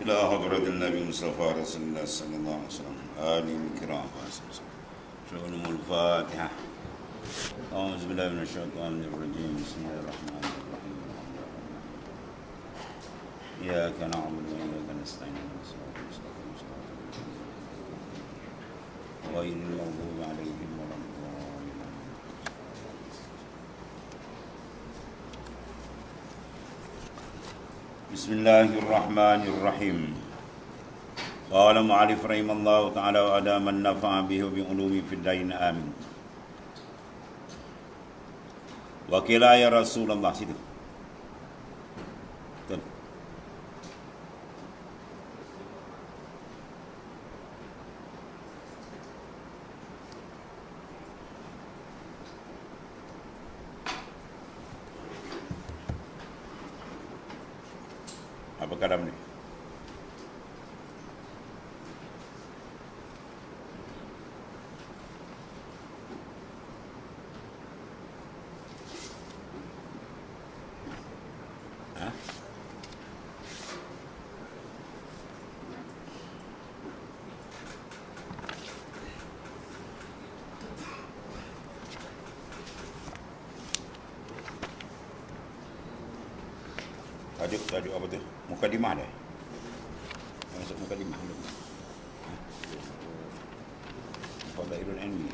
إلى حضرة النبي المصطفى رسول الله صلى الله عليه وسلم آله الكرام شؤونهم الفاتحة. أعوذ بالله من الشيطان الرجيم. بسم الله الرحمن الرحيم. إياك نعبد وإياك نستعين صراط المستقيم غير المغضوب عليهم ولا الضالين. بسم الله الرحمن الرحيم. قال معرف رحمه الله تعالى وأدام النفع به بعلوم في الدين آمين. وكلا يا رسول الله. Situ. Betul. Apa kalam ni? Tajuk apa tu? Mukadimah dah. Masuk mukadimah dulu. Fadailul ilmi.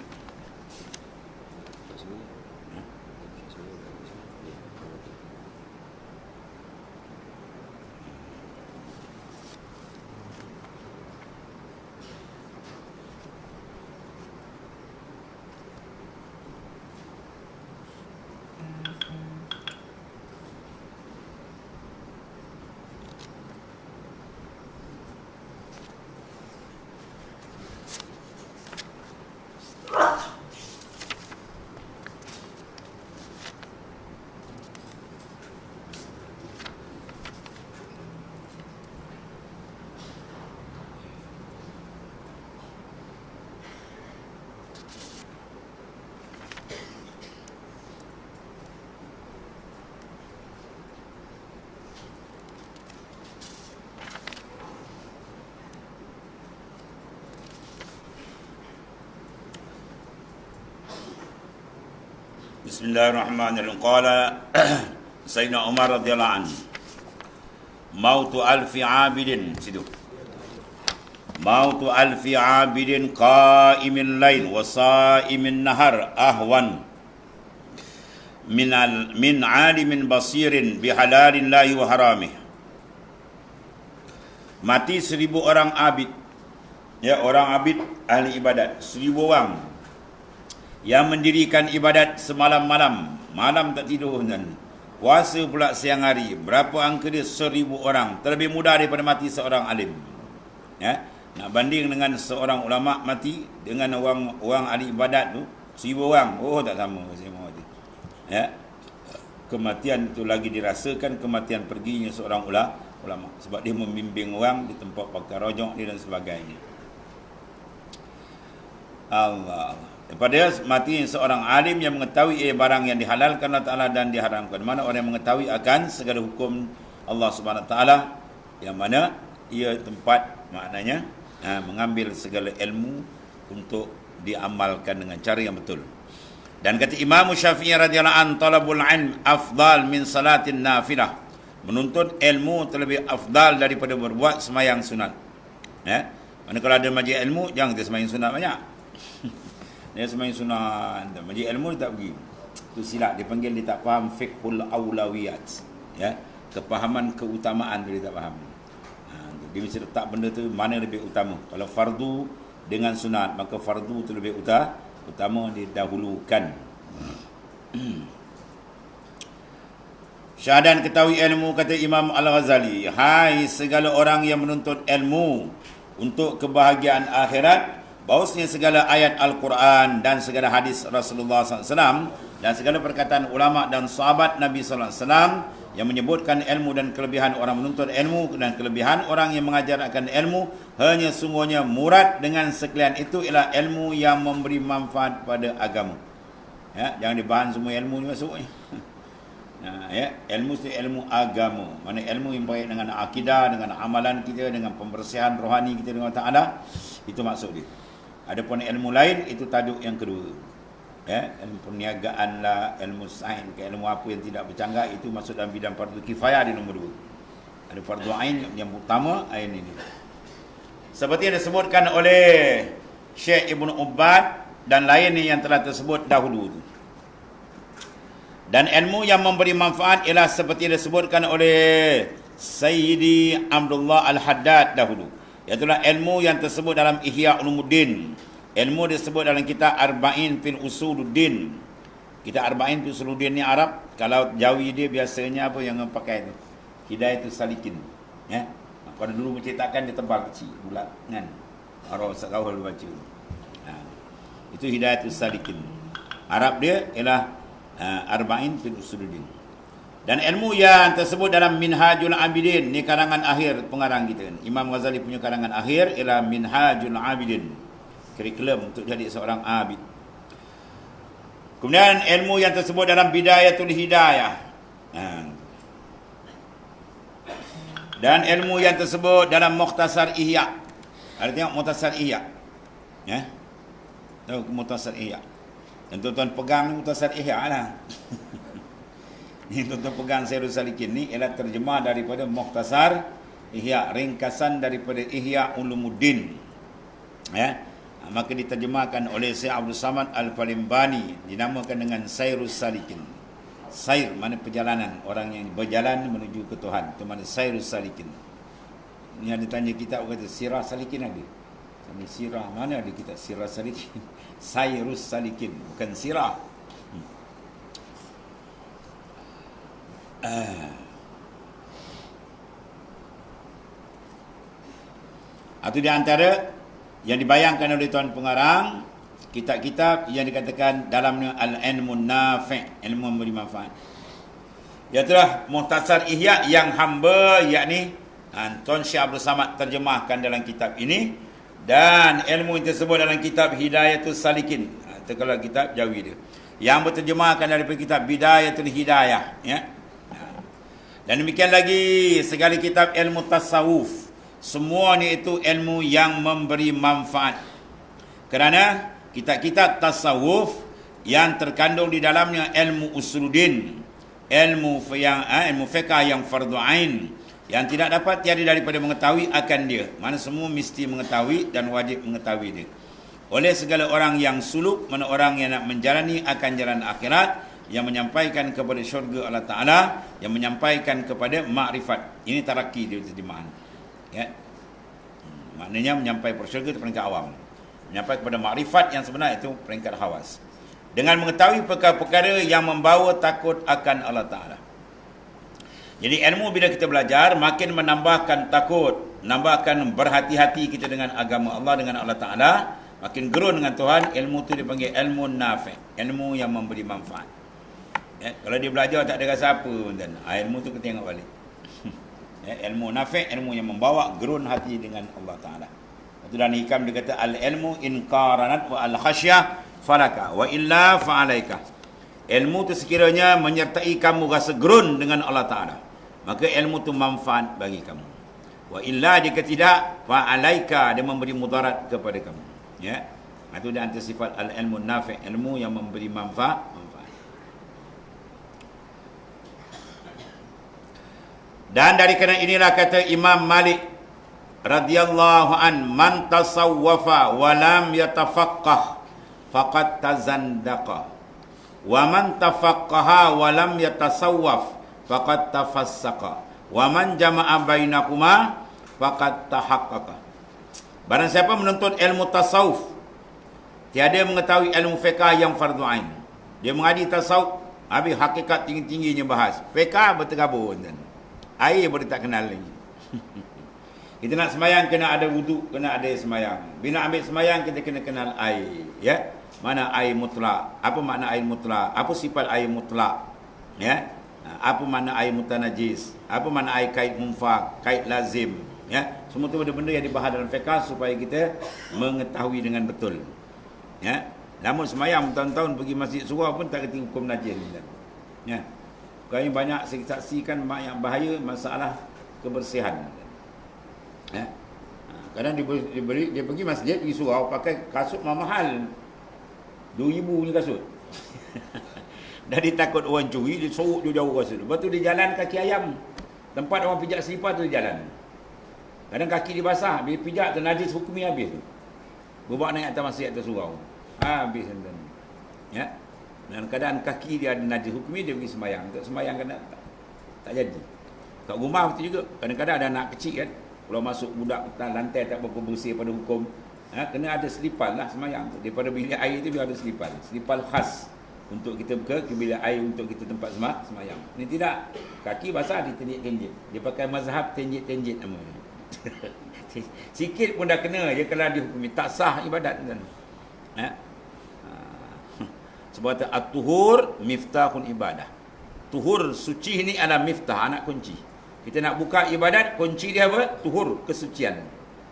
Bismillahirrahmanirrahim. Qala Sayyidina Umar radhiyallahu anhu, mautu alfi abidin, situ. Mautu alfi abidin qa'imin lail wa sa'imin nahar ahwan min alimin basirin bihalalin lahi wa haramih. Mati 1000 orang abid, ya, orang abid ahli ibadat, 1000 orang yang mendirikan ibadat semalam-malam, malam tak tidur dan puasa pula siang hari. Berapa angka dia? 1000 orang. Terlebih mudah daripada mati seorang alim. Ya, nak banding dengan seorang ulama mati dengan orang ahli ibadat tu 1000 orang. Oh, tak sama semua mati. Ya. Kematian itu lagi dirasakan kematian perginya seorang ulama sebab dia membimbing orang di tempat pakai rojok dia dan sebagainya. Allah. Daripada mati seorang alim yang mengetahui barang yang dihalalkan Allah Ta'ala dan diharamkan. Mana orang yang mengetahui akan segala hukum Allah Subhanahu Wa Ta'ala, yang mana ia tempat maknanya mengambil segala ilmu untuk diamalkan dengan cara yang betul. Dan kata Imam Syafi'i radhiyallahu an, talabul ilm afdal min salatin nafilah. Menuntut ilmu terlebih afdal daripada berbuat sembahyang sunat. Ya. Mana kalau ada majlis ilmu, jangan kita sembahyang sunat banyak. Dia sembahyang sunat, majlis ilmu dia tak pergi. Itu silap, dia panggil dia tak faham fiqhul awlawiyat. Ya, kepahaman keutamaan dia tak faham. Dia mesti letak benda tu mana lebih utama. Kalau fardu dengan sunat, maka fardu tu lebih utama didahulukan. Syahadan ketahui ilmu, kata Imam Al-Ghazali, hai segala orang yang menuntut ilmu untuk kebahagiaan akhirat, bahawasanya segala ayat Al-Quran dan segala hadis Rasulullah SAW dan segala perkataan ulama dan sahabat Nabi SAW yang menyebutkan ilmu dan kelebihan orang menuntut ilmu dan kelebihan orang yang mengajarkan ilmu, hanya sungguhnya murad dengan sekalian itu ialah ilmu yang memberi manfaat pada agama. Ya, jangan dibahan semua ilmu ni masuk. Ilmu itu ilmu agama. Mana ilmu yang baik dengan akidah, dengan amalan kita, dengan pembersihan rohani kita dengan Ta'ala. Itu maksud dia. Adapun ilmu lain, itu tajuk yang kedua. Ilmu perniagaan lah, ilmu sains, ilmu apa yang tidak bercanggah, itu masuk dalam bidang fardu kifayah di nombor 2. Ada fardu ain yang utama, ain ini. Seperti yang disebutkan oleh Syekh Ibn Ubbad dan lain yang telah tersebut dahulu. Dan ilmu yang memberi manfaat ialah seperti yang disebutkan oleh Sayyidi Abdullah Al-Haddad dahulu. Iaitulah ilmu yang tersebut dalam Ihya Ulumuddin. Ilmu disebut dalam kitab Arba'in fil Usuluddin. Kitab Arba'in fil Usuluddin ni Arab. Kalau Jawi dia biasanya apa yang pakai tu? Hidayatul Salikin. Pada dulu mencetakkan dia tebal kecil, bulat kan. Orang sakau baca. Itu Hidayatul Salikin. Arab dia ialah Arba'in fil Usuluddin. Dan ilmu yang tersebut dalam Minhajul Abidin, ni karangan akhir pengarang kita. Imam Ghazali punya karangan akhir ialah Minhajul Abidin. Kurikulum untuk jadi seorang abid. Kemudian ilmu yang tersebut dalam Bidayatul Hidayah. Dan ilmu yang tersebut dalam Mukhtasar Ihya. Ada tengok Mukhtasar Ihya? Tahu Mukhtasar Ihya? Dan tuan-tuan pegang Mukhtasar Ihya lah. Ini tuan-tuan pegang Sayyidul Salikin ni ialah terjemah daripada Mukhtasar Ihya, ringkasan daripada Ihya Ulumuddin. Maka diterjemahkan oleh Syekh Abdul Samad Al-Palimbani, dinamakan dengan Sayrus Salikin. Sair mana perjalanan, orang yang berjalan menuju ke Tuhan, itu mana Sayrus Salikin. Ini ada tanya kitab kata Sirah Salikin ada. Tanya Sirah mana ada kitab Sirah Salikin? Sayrus Salikin, bukan Sirah. Itu di antara yang dibayangkan oleh tuan pengarang kitab-kitab yang dikatakan dalamnya al-ilmun nafi', ilmu memberi manfaat. Iaitulah Mukhtasar Ihya yang hamba yakni Tuan Syekh Abdul Samad terjemahkan dalam kitab ini, dan ilmu yang tersebut dalam kitab Hidayatul Salikin. Itu kalau kitab Jawi dia. Yang berterjemahkan daripada kitab Bidayatul Hidayah, Dan demikian lagi segala kitab ilmu tasawuf. Semuanya itu ilmu yang memberi manfaat. Kerana kitab-kitab tasawuf yang terkandung di dalamnya ilmu usuluddin, ilmu fiqh yang fardu ain, yang tidak dapat tiada daripada mengetahui akan dia. Mana semua mesti mengetahui dan wajib mengetahui dia. Oleh segala orang yang suluk, mana orang yang nak menjalani akan jalan akhirat, yang menyampaikan kepada syurga Allah Ta'ala, yang menyampaikan kepada makrifat. Ini taraki dia terjemahan. Maknanya menyampai kepada syurga itu peringkat awam. Menyampai kepada makrifat yang sebenar itu peringkat hawas. Dengan mengetahui perkara-perkara yang membawa takut akan Allah Ta'ala. Jadi ilmu bila kita belajar, makin menambahkan takut, menambahkan berhati-hati kita dengan agama Allah, dengan Allah Ta'ala, makin gerun dengan Tuhan. Ilmu itu dipanggil ilmu nafi', ilmu yang memberi manfaat. Kalau dia belajar tak ada rasa apa, ilmu tu kita tengok balik. Ilmu nafi', ilmu yang membawa gerun hati dengan Allah Ta'ala. Itu dalam hikam dia kata al-ilmu in qaranat wa al-khasyah falaka wa illa fa'alaika. Ilmu tu sekiranya menyertai kamu rasa gerun dengan Allah Ta'ala, maka ilmu tu manfaat bagi kamu. Wa illa jika tidak, fa'alaika, dia memberi mudarat kepada kamu. Itu dia antara sifat al-ilmu nafi', ilmu yang memberi manfaat. Dan dari kerana inilah kata Imam Malik radhiyallahu an, man tasawwafa wa lam yatafaqqah faqad tazandaqa, wa man tafaqqaha wa lam yatasawwaf faqad tafassaqa, wa man jama'a bainakuma faqad tahaqqaqa. Barang siapa menuntut ilmu tasawuf, tiada mengetahui ilmu fiqh yang fardu ain, dia mengaji tasawuf, habis hakikat tinggi-tingginya bahas, fiqh berterabur, air boleh tak kenal lagi. Kita nak semayang kena ada wuduk, kena ada semayang. Bila ambil semayang kita kena kenal air, Mana air mutlak? Apa makna air mutlak? Apa sifat air mutlak? Apa makna air mutanajis? Apa makna air kait munfak, kait lazim? Semua tu benda-benda yang dibahas dalam fiqh supaya kita mengetahui dengan betul. Namun semayang tahun-tahun pergi masjid surau pun tak kerti hukum najis. Kami banyak saksikan yang bahaya masalah kebersihan. Kadang dia pergi masjid, pergi surau, pakai kasut mahal, 2,000 ni kasut. Dari takut orang curi, dia sorok jauh-jauh kasut. Lepas tu dia jalan kaki ayam, tempat orang pijak selipar tu dia jalan. Kadang kaki dia basah, dia pijak tu najis hukumi habis tu. Berbawa naik atas masjid atas surau, habis tuan. Ya. Dan keadaan kaki dia ada najis hukumi, dia pergi sembahyang. Tak sembahyang kan tak jadi. Kat rumah betul juga. Kadang-kadang ada anak kecil kan, kalau masuk budak lantai tak berapa bersih pada hukum, kena ada selipar lah sembahyang. Daripada bilik air tu dia ada selipar. Selipar khas untuk kita ke bilik air untuk kita tempat sembahyang. Ini tidak. Kaki basah ditenjit-tenjit. Dia pakai mazhab tenjit-tenjit namanya. Sikit pun dah kena je kalau dihukumi. Tak sah ibadat kan. Sebab tu at-tuhur miftahul ibadah. Tuhur suci ni adalah miftah, anak kunci. Kita nak buka ibadat, kunci dia apa? Tuhur, kesucian.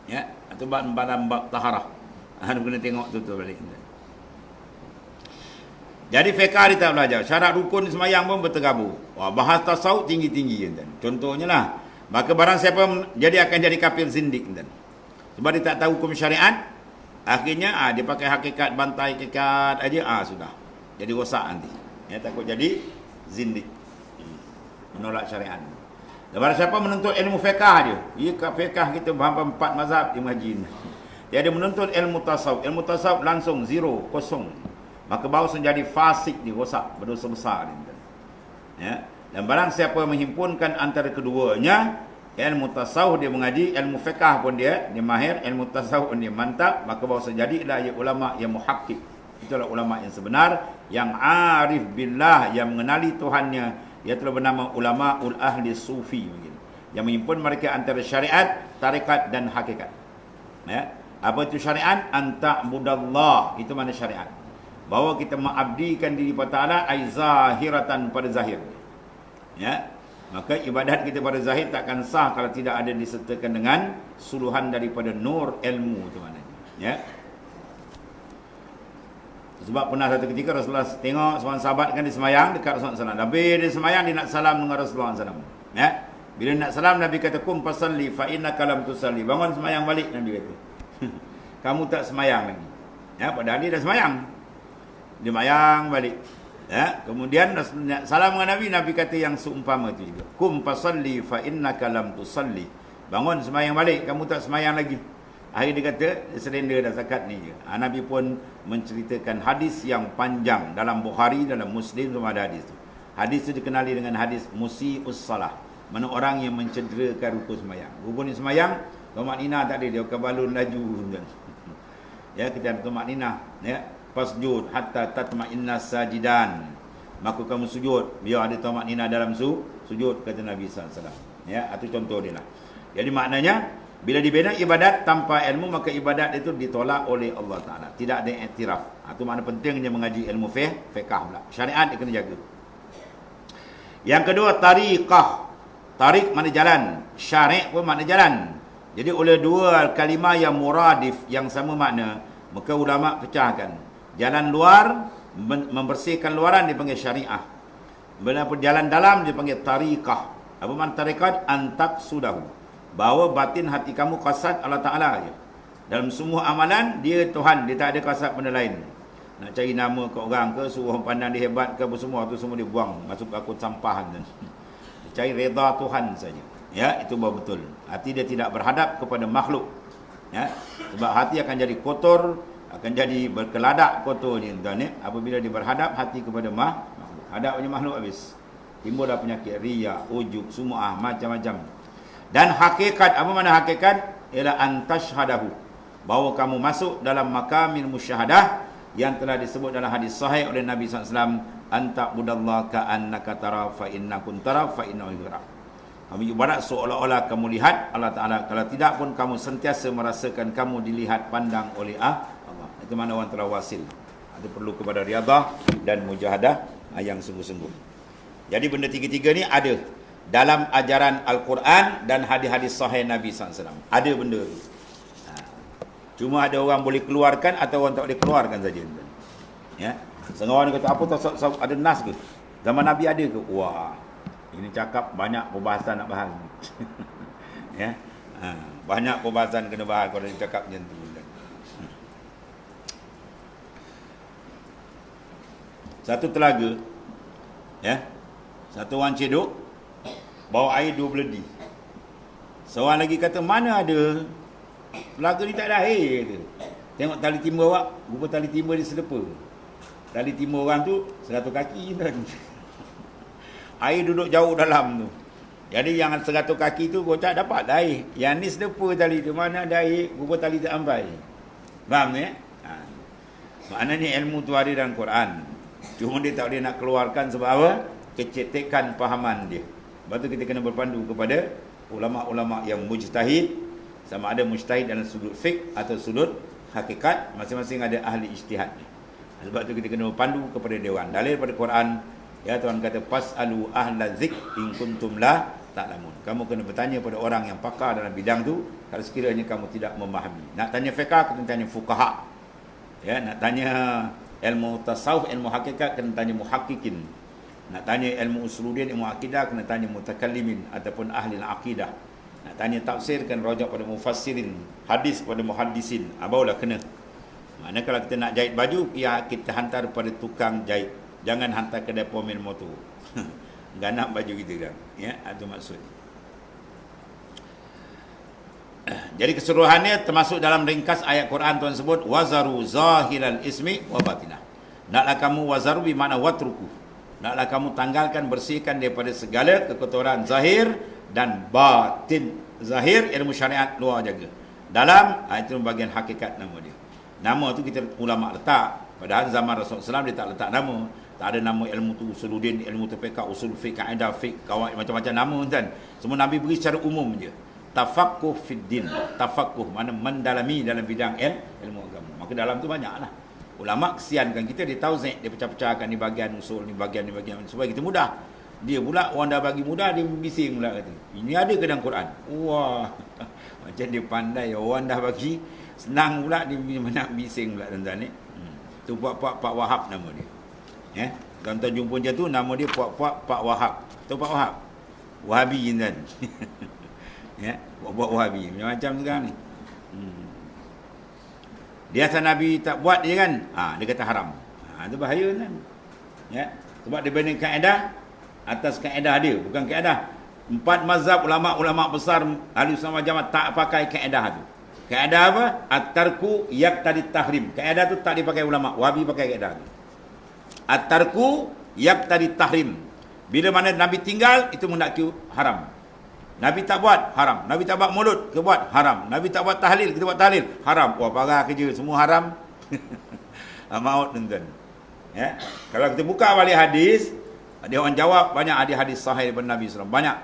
Ya, atau dalam bab taharah. Kena tengok tu balik. Jadi fiqh kita belajar syarat rukun sembahyang pun bertergabur. Wah, bahas tasawuf tinggi-tinggi kan. Contohnya lah, maka barang siapa jadi akan jadi kafir zindik kan. Sebab dia tak tahu hukum syariat, akhirnya dia pakai hakikat bantai hakikat aja sudah. Jadi rosak nanti. Ya, takut jadi zindik. Menolak syariat. Dan barang siapa menuntut ilmu fiqh je. Ya, fiqh kita faham 4 mazhab di majin. Dia ada menuntut ilmu tasawuf. Ilmu tasawuf langsung zero, kosong. Maka baru menjadi fasik, rosak, berdosa besar. Ya. Dan barang siapa menghimpunkan antara keduanya, ilmu tasawuf dia mengaji, ilmu fiqh pun dia mahir, ilmu tasawuf pun dia mantap, maka baru jadilah ia ulama yang muhakkik. Itulah ulama yang sebenar, yang arif billah, yang mengenali Tuhannya. Ia telah bernama ulama ahli sufi mungkin. Yang menyimpun mereka antara syariat, tarekat dan hakikat. Ya. Apa itu syariat? Anta'budallah. Itu mana syariat? Bahawa kita mengabdikan diri kepada Ta'ala ai zahiratan pada zahir. Ya. Maka ibadat kita pada zahir takkan sah kalau tidak ada disertakan dengan suluhan daripada nur ilmu itu maknanya. Ya. Sebab pernah satu ketika Rasulullah tengok seorang sahabat kan dia semayang dekat Rasulullah SAW. Habis dia semayang, dia nak salam dengan Rasulullah SAW. Ya? Bila nak salam, Nabi kata, kum fasalli fa innaka lam tusalli. Bangun semayang balik, Nabi kata. Kamu tak semayang lagi. Ya, padahal dia dah semayang. Dia semayang balik. Ya? Kemudian Rasulullah salam dengan Nabi, Nabi kata yang seumpama itu juga. Kum fasalli fa innaka lam tusalli. Bangun semayang balik, kamu tak semayang lagi. Akhirnya dia kata, surrender dah zakat ni je. Nabi pun menceritakan hadis yang panjang. Dalam Bukhari, dalam Muslim semua ada hadis tu. Hadis tu dikenali dengan hadis musi'us salah. Mana orang yang mencederakan rukun semayang. Rukun semayang, tumak nina tak ada. Dia akan balun laju. Ya, kita ada tumak nina. Ya, fasjud hatta tatma'inna sajidan. Maka kamu sujud. Biar ada tumak nina dalam sujud, kata Nabi SAW. Ya, itu contoh dia lah. Jadi maknanya, bila dibina ibadat tanpa ilmu, maka ibadat itu ditolak oleh Allah Ta'ala. Tidak ada iktiraf. Itu makna pentingnya mengaji ilmu fiqh pula. Syariat dia kena jaga. Yang kedua, tariqah. Tariq makna jalan. Syari' pun makna jalan. Jadi oleh dua kalimah yang muradif, yang sama makna, maka ulama pecahkan. Jalan luar, membersihkan luaran dipanggil syariah. Bila jalan dalam dipanggil tariqah. Apa makna tariqah? Antak sudahu. Bahawa batin hati kamu qasad Allah Ta'ala je. Dalam semua amalan, dia Tuhan. Dia tak ada qasad benda lain. Nak cari nama ke orang ke, suruh orang pandang dia hebat ke apa semua, tu semua dia buang. Masuk akut sampahan. Dia cari reda Tuhan saja. Ya, itu baru betul. Hati dia tidak berhadap kepada makhluk. Ya, sebab hati akan jadi kotor, akan jadi berkeladak kotor ni. Apabila dia berhadap hati kepada makhluk. Hadap punya makhluk habis. Timbul dah penyakit riya, ujub, sumu'ah, macam-macam. Dan hakikat, apa mana hakikat? Ialah antashhadahu. Bahawa kamu masuk dalam makamil musyahadah yang telah disebut dalam hadis sahih oleh Nabi SAW. Anta'budallaha ka'annaka tara fa innakum tara fa innahu yara. Kamu ibadat seolah-olah kamu lihat Allah Ta'ala. Kalau tidak pun kamu sentiasa merasakan kamu dilihat pandang oleh Allah. Itu mana orang telah wasil. Itu perlu kepada riadah dan mujahadah yang sungguh-sungguh. Jadi benda tiga-tiga ni ada dalam ajaran Al-Quran dan hadis-hadis sahih Nabi SAW. Ada benda tu. Cuma ada orang boleh keluarkan atau orang tak boleh keluarkan saja. Ya. Setengah orang kata, apa tak ada nas ke? Zaman Nabi ada ke? Wah, Ini cakap banyak perbahasan nak bahas. Ya. Banyak perbahasan kena bahas kalau dia cakap macam tu. Satu telaga, ya, satu orang cedok bawa air 2 beledi. Seorang lagi kata, mana ada, telaga ni tak ada air, kata. Tengok tali timba awak, rupa tali timba dia selepa. Tali timba orang tu 100 kaki kan. Air duduk jauh dalam tu. Jadi yang 100 kaki tu kau tak dapat air. Yang ni selepa tali tu, mana ada air, rupa tali tak sampai. Faham ni? Maknanya ilmu tu ada dalam Quran. Cuma dia tak boleh nak keluarkan sebab apa? Kecetekan pahaman dia. Lepas tu kita kena berpandu kepada ulama'-ulama' yang mujtahid. Sama ada mujtahid dalam sudut fiqh atau sudut hakikat. Masing-masing ada ahli ijtihad. Sebab tu kita kena berpandu kepada dewan. Dalil pada Quran, ya, Tuhan kata, fas'alu ahla zik in kuntum la ta'lamun. Kamu kena bertanya pada orang yang pakar dalam bidang tu kalau sekiranya kamu tidak memahami. Nak tanya fiqh, kena tanya fuqaha. Ya, nak tanya ilmu tasawuf, ilmu hakikat, kena tanya muhaqqiqin. Nak tanya ilmu usuluddin, ilmu akidah, kena tanya mutakallimin ataupun ahli akidah. Nak tanya tafsir, kena rujuk pada mufassirin. Hadis pada muhaddisin. Barulah kena. Maknanya kalau kita nak jahit baju, ya, kita hantar pada tukang jahit. Jangan hantar ke depo mil motor. Ganap baju kita kan. Ya, itu maksud. Jadi keseluruhannya termasuk dalam ringkas ayat Quran Tuhan sebut wazaru zahiral ismi wa batinah. Naklah kamu wazaru bermakna watruku. Naklah kamu tanggalkan, bersihkan daripada segala kekotoran zahir dan batin. Zahir ilmu syariat, luar jaga. Dalam itu bahagian hakikat nama dia. Nama tu kita ulama letak. Padahal zaman Rasulullah SAW dia tak letak nama. Tak ada nama ilmu tu usuluddin, ilmu tu fiqh, usul fiqh, kaedah fiqh, kawan macam-macam nama kan. Semua Nabi beri secara umum je. Tafaqquh fid din. Tafaqquh mana mendalami dalam bidang ilmu agama. Maka dalam tu banyaklah. Ulama kesiankan kita, dia tahu dia pecah-pecahkan ni bahagian usul, ni bahagian supaya kita mudah. Dia pula orang dah bagi mudah, dia bising pula kata. Ini ada ke dalam Quran? Wah. Macam dia pandai, orang dah bagi senang pula dia nak bising pula tuan-tuan ni. Tu Pak Wahab nama dia. Ya. Tuan-tuan jumpa macam tu, nama dia Pak Wahab. Tu Pak Wahab. Wahabi kan. Ya, buat Wahabi macam sekarang ni. Dia asal Nabi tak buat dia kan. Dia kata haram. Itu bahaya kan. Ya, sebab dia banding kaedah atas kaedah dia, bukan kaedah. 4 mazhab ulama-ulama besar ahli sunnah wal jamaah tak pakai kaedah tu. Kaedah apa? At-tarku yaqtadi tahrim. Kaedah tu tak dipakai ulama. Wahabi pakai kaedah tu. At-tarku yaqtadi tahrim. Bila mana Nabi tinggal, itu mendaki haram. Nabi tak buat, haram. Nabi tak buat mulut, kita buat, haram. Nabi tak buat tahlil, kita buat tahlil, haram. Wah, parah kerja, semua haram. Maut tuan-tuan. Ya. Kalau kita buka balik hadis, dia orang jawab banyak hadis sahih daripada Nabi SAW. Banyak.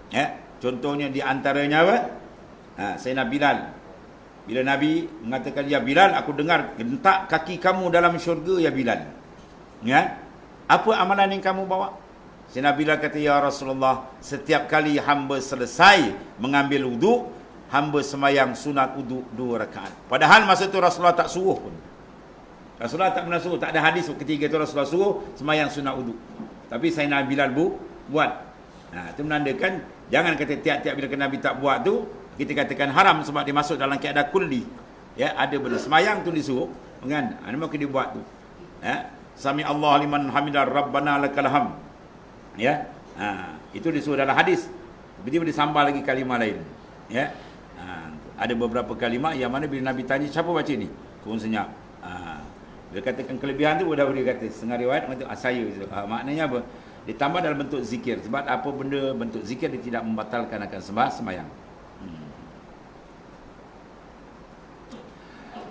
Ya. Contohnya di antaranya apa? Sayyidina Bilal. Bila Nabi mengatakan, ya Bilal, aku dengar gentak kaki kamu dalam syurga, ya Bilal. Ya. Apa amalan yang kamu bawa? Sayyidina Bilal kata, ya Rasulullah, setiap kali hamba selesai mengambil wuduk, hamba semayang sunat wuduk 2 rakaat. Padahal masa itu Rasulullah tak suruh pun. Rasulullah tak pernah suruh. Tak ada hadis ketika itu Rasulullah suruh semayang sunat wuduk. Tapi Sayyidina Bilal buat. Itu menandakan, jangan kata tiap-tiap bila Nabi tak buat tu, kita katakan haram sebab dia masuk dalam keadaan kulli. Ya, ada benda semayang tu disuruh. Kan? Ini maka dia buat tu. Ya. Sami Allah liman hamidar rabbana lakal hamd. Ya, itu disuruh dalam hadis. Tiba-tiba disambah lagi kalimah lain. Ya, ada beberapa kalimah yang mana bila Nabi tanya siapa baca ni, kurang senyap. Dia katakan kelebihan tu, dah boleh kata setengah riwayat untuk saya. Maknanya apa? Ditambah dalam bentuk zikir. Sebab apa benda bentuk zikir dia tidak membatalkan akan sembahyang.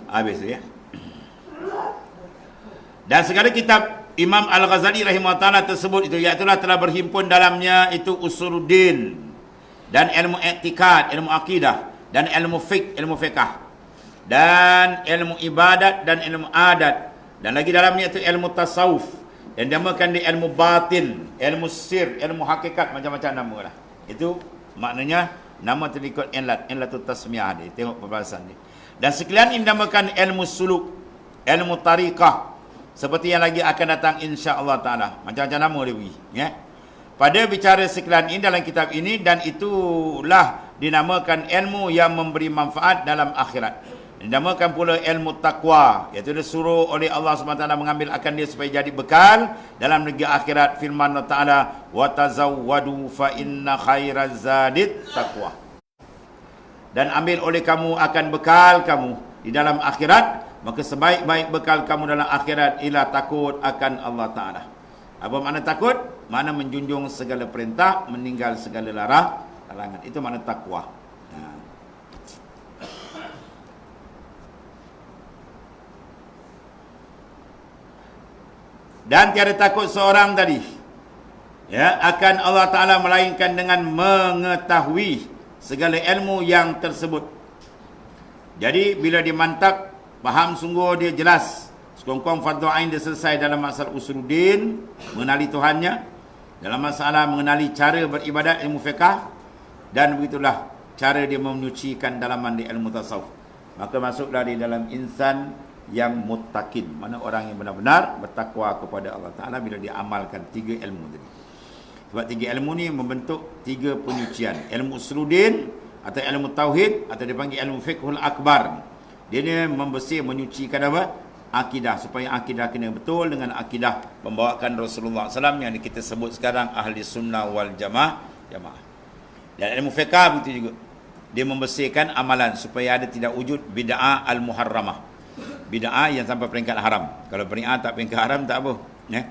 Habis ya. Dan segala kitab Imam Al-Ghazali rahimahullah ta'ala tersebut itu, iaitulah telah berhimpun dalamnya itu usuluddin dan ilmu i'tikad, ilmu akidah dan ilmu fiqh, ilmu fiqah dan ilmu ibadat dan ilmu adat, dan lagi dalamnya itu ilmu tasawuf, dan dinamakan di ilmu batin, ilmu sir, ilmu hakikat, macam-macam nama lah. Itu maknanya nama terikut inlatut tasmiyah dia. Tengok perbahasan dia. Dan sekalian ini dinamakan ilmu suluk, ilmu tariqah, seperti yang lagi akan datang insya-Allah taala. Macam-macam nama dia beri, ya. pada bicara sekalian ini dalam kitab ini, dan itulah dinamakan ilmu yang memberi manfaat dalam akhirat. Dinamakan pula ilmu taqwa, iaitu disuruh oleh Allah SWT mengambil akan dia supaya jadi bekal dalam negeri akhirat. Firman Allah Ta'ala, wa tazawwadu fa inna khairaz zadit taqwa. Dan ambil oleh kamu akan bekal kamu di dalam akhirat, maka sebaik-baik bekal kamu dalam akhirat ialah takut akan Allah Ta'ala. Apa makna takut? Makna menjunjung segala perintah, meninggal segala larangan. Itu makna takwa. Dan tiada takut seorang tadi, ya, akan Allah Ta'ala melainkan dengan mengetahui segala ilmu yang tersebut. Jadi bila dia mantap, faham sungguh, dia jelas, sekongkong fardu ain dia selesai dalam masalah usuluddin, mengenali Tuhannya, dalam masalah mengenali cara beribadat, ilmu fiqah, dan begitulah cara dia menyucikan dalaman di ilmu tasawuf. Maka masuklah di dalam insan yang muttaqin, mana orang yang benar-benar bertakwa kepada Allah Ta'ala bila dia amalkan 3 ilmu tadi. Sebab 3 ilmu ni membentuk 3 penyucian. Ilmu usuluddin atau ilmu tauhid, atau dipanggil ilmu fiqhul akbar. Dia ni membersih, menyucikan apa? Akidah, supaya akidah kena betul dengan akidah pembawakan Rasulullah SAW yang kita sebut sekarang ahli sunnah wal jamaah. Dan ilmu fiqh begitu juga. Dia membersihkan amalan supaya ada tidak wujud bid'ah al-muharramah. Bid'ah yang sampai peringkat haram. Kalau bid'ah tak peringkat haram tak apa, ya.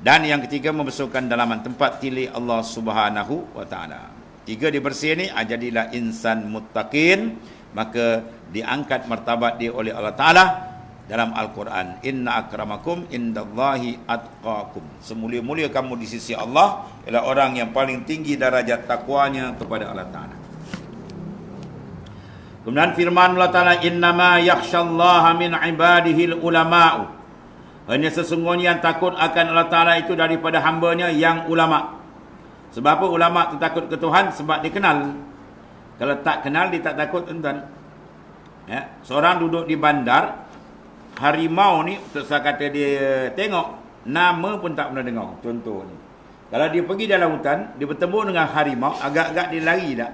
Dan yang ketiga, membesarkan dalaman tempat tilih Allah Subhanahu wa Ta'ala. 3 dibersih ni, jadilah insan muttaqin, maka diangkat martabat dia oleh Allah Ta'ala dalam Al-Quran. Inna akramakum indallahi atqakum. Semulia-mulia kamu di sisi Allah ialah orang yang paling tinggi darajat takwanya kepada Allah Ta'ala. Kemudian firman Allah Ta'ala, innama yakhshallaha min ibadihil ulama'u. Hanya sesungguhnya yang takut akan Allah Ta'ala itu daripada hambanya yang ulama. Sebab apa ulama tu takut ke Tuhan? Sebab dia kenal. Kalau tak kenal, dia tak takut, tuan-tuan. Ya, seorang duduk di bandar, harimau ni, saya kata dia tengok, nama pun tak pernah dengar. Contoh ni, kalau dia pergi dalam hutan, dia bertemu dengan harimau, agak-agak dia lari tak?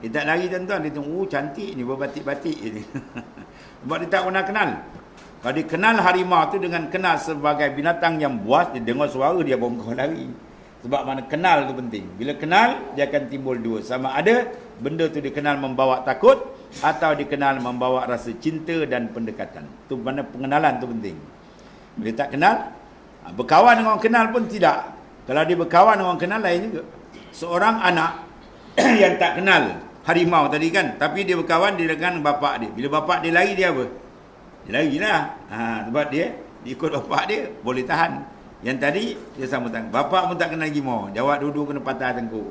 Dia tak lari, tuan-tuan. Dia tengok, cantik ni, berbatik-batik ni. Sebab dia tak pernah kenal. Kalau dia kenal harimau tu dengan kenal sebagai binatang yang buas, dia dengar suara, dia bongkar lari. Sebab mana kenal tu penting. Bila kenal, dia akan timbul 2. Sama ada benda tu dikenal membawa takut, atau dikenal membawa rasa cinta dan pendekatan. Tu mana pengenalan tu penting. Bila tak kenal, berkawan dengan orang kenal pun tidak. Kalau dia berkawan dengan orang kenal, lain juga. Seorang anak yang tak kenal harimau tadi kan, tapi dia berkawan dengan bapak dia. Bila bapak dia lari, dia apa? Dia larilah. Sebab dia ikut bapak dia, boleh tahan. Yang tadi dia sambut tangan. Bapak pun tak kenal gimau, jawab duduk kena patah tengkuk.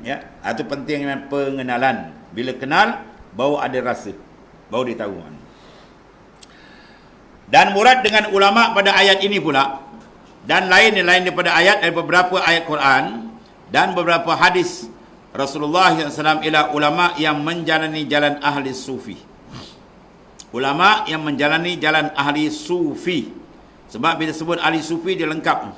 Ya, itu penting dengan pengenalan. Bila kenal, baru ada rasa, baru dia tahu. Dan murad dengan ulama pada ayat ini pula, dan lain daripada ayat, dari beberapa ayat Quran dan beberapa hadis Rasulullah SAW, ialah ulama yang menjalani jalan ahli sufi. Ulama yang menjalani jalan ahli sufi. Sebab bila sebut ahli sufi, dia lengkap.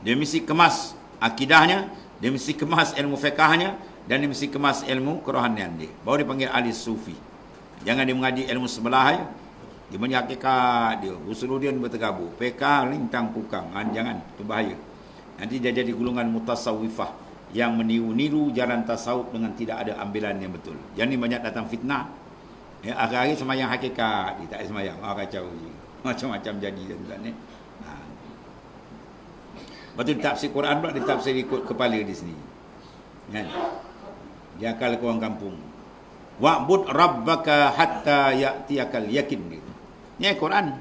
Dia mesti kemas akidahnya, dia mesti kemas ilmu fiqahnya, dan dia mesti kemas ilmu kerohanian dia. Baru dia panggil ahli sufi. Jangan dia mengaji ilmu sebelah aja. Dia punya hakikat dia, usuluddin bertergabur, fiqah lintang pukang. Jangan, itu bahaya. Nanti dia jadi golongan mutasawwifah yang meniru-niru jalan tasawuf dengan tidak ada ambilan yang betul. Yang ni banyak datang fitnah. Ya, akhir-akhir semayang hakikat, dia tak semayang. Kacau je. Macam-macam jadi tuan-tuan ni. Lepas tu tafsir Quran pula, dia tafsir ikut kepala di sini. Kan? Dia akal ke orang kampung. Wa'bud rabbaka hatta ya'tiyakal yakin. Ni Quran.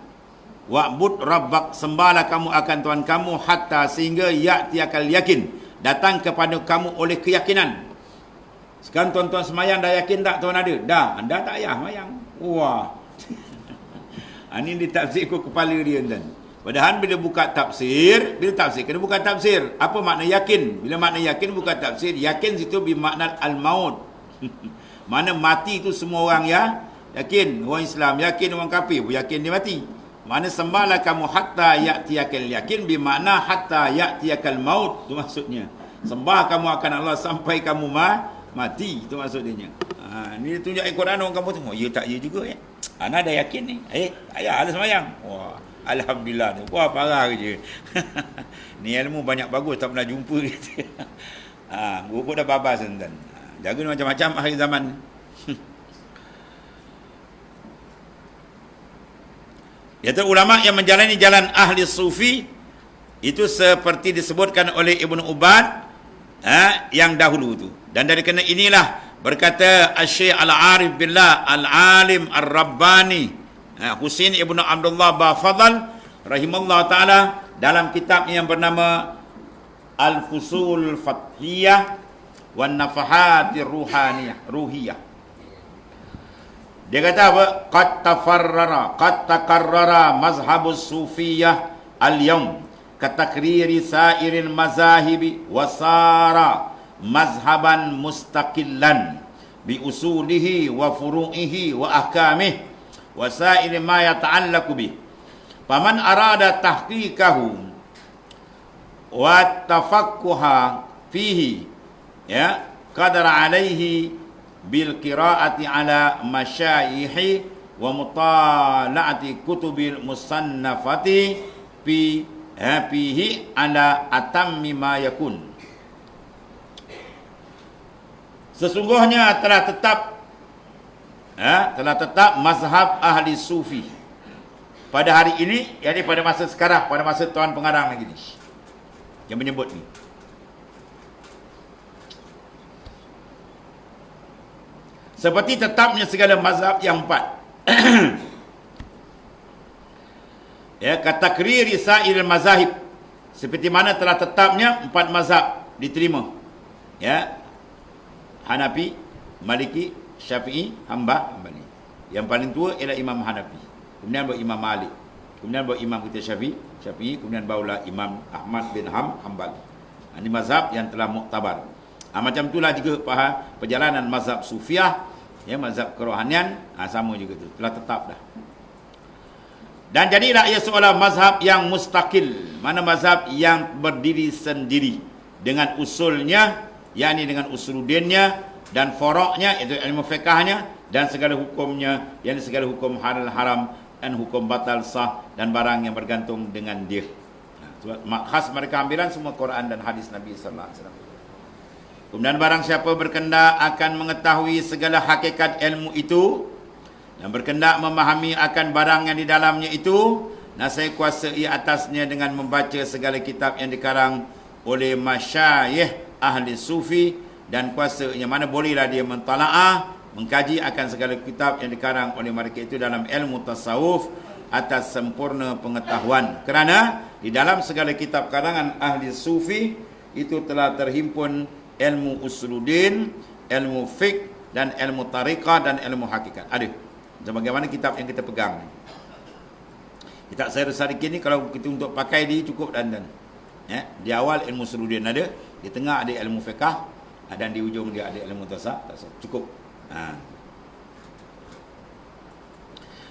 Wa'bud rabbak, sembahlah kamu akan Tuhan kamu hatta, sehingga ya'tiyakal yakin, datang kepada kamu oleh keyakinan. Sekarang tuan-tuan semayang dah yakin tak Tuhan ada? Dah, anda tak payah semayang. Wah. Ini ditafsir ikut kepala dia, tuan. Padahal bila buka tafsir, kena buka tafsir. Apa makna yakin? Bila makna yakin buka tafsir, yakin situ bermakna al-maut. Mana mati itu semua orang ya yakin. Orang Islam yakin, orang kafir pun yakin dia mati. Mana sembahlah kamu hatta ya'tiyakal yakin, bermakna hatta ya'tiyakal maut, itu maksudnya. Sembah kamu akan Allah sampai kamu mati, itu maksudnya. Ni tunjuk Al-Quran, orang kamu tengok, ya tak ya juga ya. Ana dah yakin ni. Tak payah ada sembahyang. Wah, alhamdulillah tu. Wah, parah je. Ni ilmu banyak bagus, tak pernah jumpa gitu. Guru dah babas tuan. Jaga macam-macam akhir zaman. Iaitu ulama yang menjalani jalan ahli sufi itu seperti disebutkan oleh Ibnu Ubad yang dahulu tu. Dan dari kena inilah berkata Asy-Syaikh Al-Arif Billah Al-Alim Ar-Rabbani Husain Ibnu Abdullah Bafadal rahimallahu taala dalam kitab yang bernama Al-Fusul Fathiyah wan Nafahatir Ruhiyah. Dia kata apa? Qad takarrara mazhabus sufiyah al-yawm katakriri sairil mazahibi wasara mazhaban mustaqillan bi usulihi wa furu'ihi wa ahkamih wa sairi ma yata'allaqu bih. Faman arada tahqiqahu wa tafaqquha fihi qadara alaihi bil qiraati ala masyayikhi wa mutala'ati kutubil musannafati fihi ala atammi ma yakun. Sesungguhnya telah tetap mazhab ahli sufi pada hari ini, yakni pada masa sekarang, pada masa tuan pengarang lagi ni yang menyebut ni. Seperti tetapnya segala mazhab yang 4. Katakriri sa'il mazahib, seperti mana telah tetapnya 4 mazhab diterima. Hanafi, Maliki, Syafi'i, Hambali. Yang paling tua ialah Imam Hanafi. Kemudian baru Imam Malik. Kemudian baru Imam kita Syafi'i, kemudian barulah Imam Ahmad bin Hanbal. Ini mazhab yang telah muktabar. Macam itulah juga perjalanan mazhab Sufiah, mazhab kerohanian, sama juga tu, telah tetap dah. Dan jadilah ia seolah mazhab yang mustaqil, mana mazhab yang berdiri sendiri dengan usulnya, yakni dengan usuluddinnya dan foroknya, iaitu ilmu fiqahnya dan segala hukumnya, yakni segala hukum halal haram dan hukum batal sah dan barang yang bergantung dengan dia. Khas mereka ambilan semua Quran dan hadis Nabi sallallahu alaihi wasallam. Kemudian barang siapa berkendak akan mengetahui segala hakikat ilmu itu dan berkendak memahami akan barang yang di dalamnya itu, nasai kuasai atasnya dengan membaca segala kitab yang dikarang oleh masyayikh ahli sufi, dan kuasanya mana bolehlah dia mentala'ah, mengkaji akan segala kitab yang dikarang oleh mereka itu dalam ilmu tasawuf atas sempurna pengetahuan. Kerana di dalam segala kitab karangan ahli sufi itu telah terhimpun ilmu usuluddin, ilmu fiqh dan ilmu tariqah dan ilmu hakikat. Ada. Sebagaimana kitab yang kita pegang. Kitab saya sedikit ni kalau kita untuk pakai dia cukup dan. Di awal ilmu usuluddin ada, di tengah ada ilmu fiqh dan di ujung dia ada ilmu tasawuf. Cukup.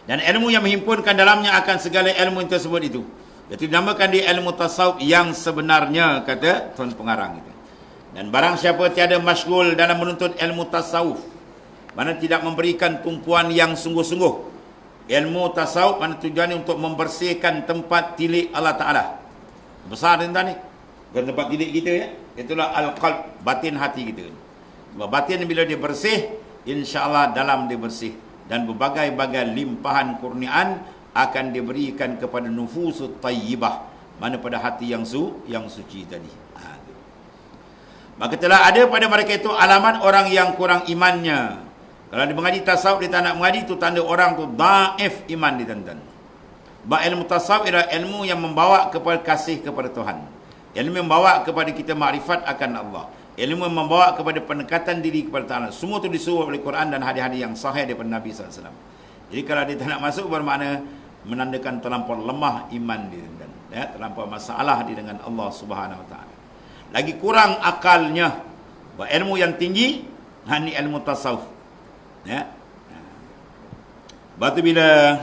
Dan ilmu yang menghimpunkan dalamnya akan segala ilmu yang tersebut itu, iaitu dinamakan dia ilmu tasawuf yang sebenarnya, kata tuan pengarang itu. Dan barang siapa tiada masyghul dalam menuntut ilmu tasawuf, mana tidak memberikan tumpuan yang sungguh-sungguh. Ilmu tasawuf mana tujuannya untuk membersihkan tempat tilik Allah Ta'ala. Besar tuan ni, bukan tempat tilik kita ya. Itulah al-qalb, batin hati kita. Sebab batin bila dia bersih, insya-Allah dalam dia bersih, dan berbagai-bagai limpahan kurniaan akan diberikan kepada nufusut tayyibah, mana pada hati yang suci tadi. Maka telah ada pada mereka itu alamat orang yang kurang imannya. Kalau dia mengaji tasawuf, dia tak nak mengaji, itu tanda orang tu dhaif iman dia tuan-tuan. Sebab ilmu tasawuf adalah ilmu yang membawa kepada kasih kepada Tuhan. Ilmu yang membawa kepada kita makrifat akan Allah. Ilmu yang membawa kepada pendekatan diri kepada Ta'ala. Semua itu disuruh oleh Quran dan hadis-hadis yang sahih daripada Nabi SAW. Jadi kalau dia tak nak masuk, bermakna menandakan terlampau lemah iman dia tuan-tuan. Terlampau masalah dia dengan Allah Subhanahu Wa Ta'ala. Lagi kurang akalnya. Ilmu yang tinggi, ini ilmu tasawuf. Lepas tu bila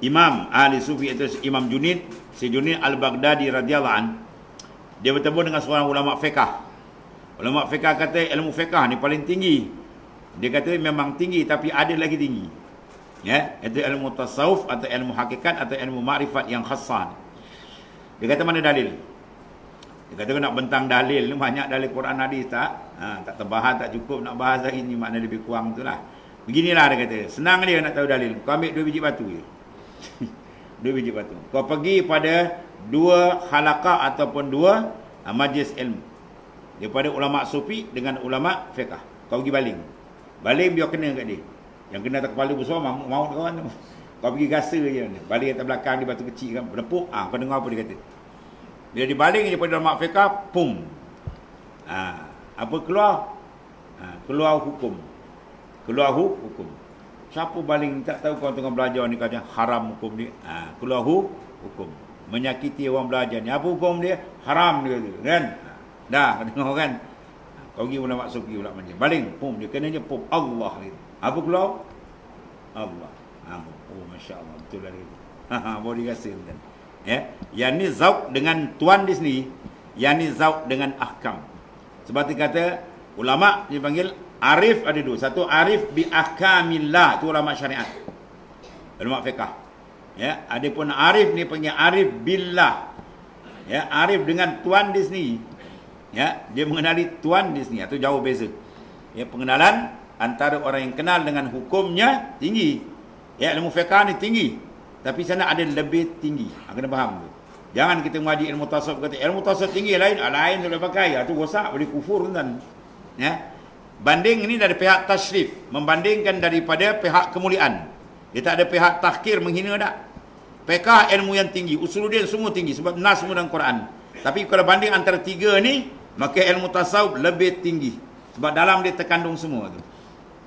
imam ahli sufi itu Imam Junaid, si Junaid Al-Baghdadi radhiyallahu an, dia bertemu dengan seorang ulama fiqh. Ulama fiqh kata ilmu fiqh ni paling tinggi. Dia kata memang tinggi tapi ada lagi tinggi. Ya, itu ilmu tasawuf atau ilmu hakikat atau ilmu makrifat yang khassah. Dia kata mana dalil? Dia kata nak bentang dalil, banyak dalil Quran hadis tak? Tak terbahas, tak cukup nak bahas lagi ni, makna lebih kurang itulah. Beginilah dia kata, senang dia nak tahu dalil. Kau ambil 2 biji batu je. 2 biji batu. Kau pergi pada 2 halaqah ataupun 2 majlis ilmu. Daripada ulama sufi dengan ulama fiqh. Kau pergi baling. Baling biar kena kat dia. Yang kena atas kepala besar maut kawan tu. Kau pergi gasa je. Baling atas belakang dia batu kecil kan, berlepuk. Kau dengar apa dia kata. Bila dibaling daripada ulama fiqh, pum. Apa keluar? Keluar hukum. Keluar hukum. Siapa baling tak tahu kau tengah belajar ni kata haram hukum dia. Keluar hukum. Menyakiti orang belajar ni. Apa hukum dia? Haram dia kata, kan? Dah dengar kan? Kau pergi ulama sufi pula macam baling, pum dia kenanya pum Allah dia. Apa keluar? Allah. Oh masya-Allah betul lah dia. Boleh rasa kan. Ya, yang ni zauq dengan tuan di sini, yang ni zauq dengan ahkam. Sebab dia kata ulama dipanggil arif ada 2. Satu arif bi ahkamillah, itu ulama syariat. Ulama fiqh. Ya, adapun arif ni panggil arif billah. Ya, arif dengan tuan di sini. Ya, dia mengenali tuan di sini atau jauh beza. Ya, pengenalan antara orang yang kenal dengan hukumnya tinggi. Ya, ilmu fiqh ni tinggi. Tapi sana ada lebih tinggi. Kena faham tu. Jangan kita mengaji ilmu tasawuf kata ilmu tasawuf tinggi lain boleh pakai. Itu rosak, boleh kufur tuan. Ya. Banding ini dari pihak tashrif, membandingkan daripada pihak kemuliaan. Dia tak ada pihak tahkir menghina dak. Fiqh ilmu yang tinggi, usuluddin semua tinggi sebab nas semua dalam Quran. Tapi kalau banding antara 3 ni, maka ilmu tasawuf lebih tinggi sebab dalam dia terkandung semua tu.